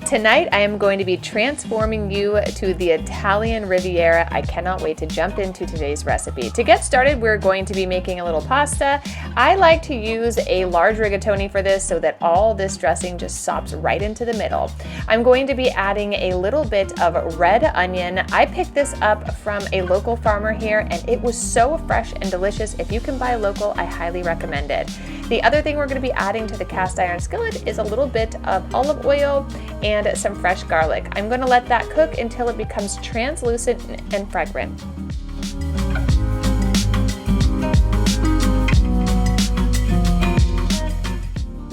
Tonight, I am going to be transforming you to the Italian Riviera. I cannot wait to jump into today's recipe. To get started, we're going to be making a little pasta. I like to use a large rigatoni for this so that all this dressing just sops right into the middle. I'm going to be adding a little bit of red onion. I picked this up from a local farmer here and it was so fresh and delicious. If you can buy local, I highly recommend it. The other thing we're going to be adding to the cast iron skillet is a little bit of olive oil and some fresh garlic. I'm going to let that cook until it becomes translucent and fragrant.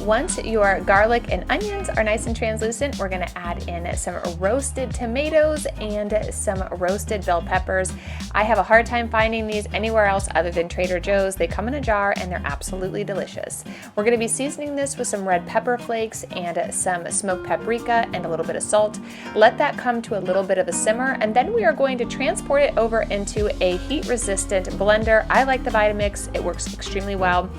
Once your garlic and onions are nice and translucent, we're going to add in some roasted tomatoes and some roasted bell peppers. I have a hard time finding these anywhere else other than Trader Joe's. They come in a jar and they're absolutely delicious. We're going to be seasoning this with some red pepper flakes and some smoked paprika and a little bit of salt. Let that come to a little bit of a simmer, and then we are going to transport it over into a heat-resistant blender. I like the Vitamix. It works extremely well,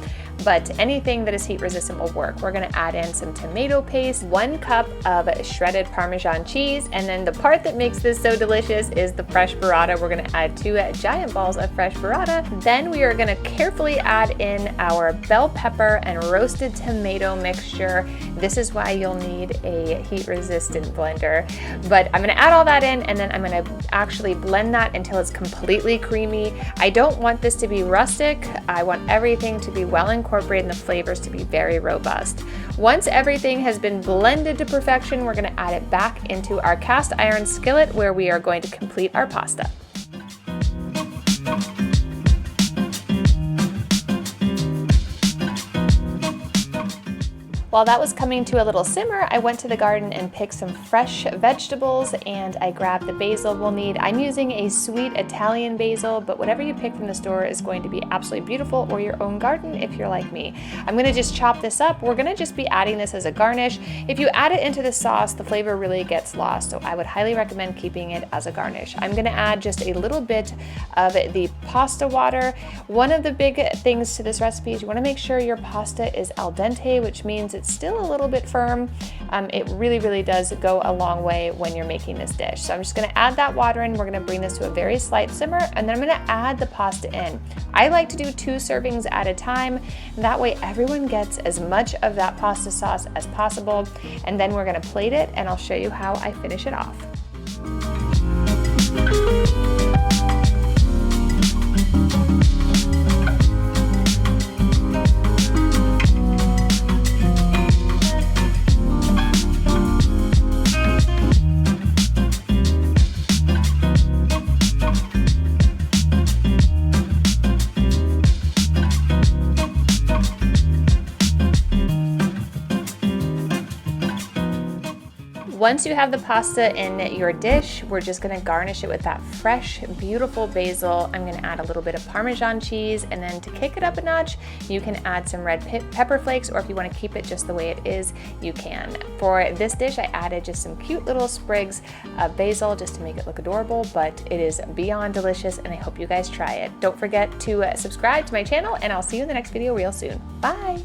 but anything that is heat resistant will work. We're going to add in some tomato paste, 1 cup of shredded Parmesan cheese, and then the part that makes this so delicious is the fresh burrata. We're going to add 2 giant balls of fresh burrata. Then we are going to carefully add in our bell pepper and roasted tomato mixture. This is why you'll need a heat resistant blender. But I'm going to add all that in, and then I'm going to actually blend that until it's completely creamy. I don't want this to be rustic. I want everything to be well incorporated and the flavors to be very robust. Once everything has been blended to perfection, we're going to add it back into our cast iron skillet where we are going to complete our pasta. While that was coming to a little simmer, I went to the garden and picked some fresh vegetables, and I grabbed the basil we'll need. I'm using a sweet Italian basil, but whatever you pick from the store is going to be absolutely beautiful, or your own garden if you're like me. I'm going to just chop this up. We're going to just be adding this as a garnish. If you add it into the sauce, the flavor really gets lost, so I would highly recommend keeping it as a garnish. I'm going to add just a little bit of the pasta water. One of the big things to this recipe is you want to make sure your pasta is al dente, which means it's still a little bit firm. It really does go a long way when you're making this dish. So I'm just going to add that water in. We're going to bring this to a very slight simmer, and then I'm going to add the pasta in. I like to do 2 servings at a time. That way everyone gets as much of that pasta sauce as possible. And then we're going to plate it, and I'll show you how I finish it off. Once you have the pasta in your dish, we're just going to garnish it with that fresh, beautiful basil. I'm going to add a little bit of Parmesan cheese, and then to kick it up a notch, you can add some red pepper flakes, or if you want to keep it just the way it is, you can. For this dish, I added just some cute little sprigs of basil just to make it look adorable, but it is beyond delicious, and I hope you guys try it. Don't forget to subscribe to my channel, and I'll see you in the next video real soon. Bye!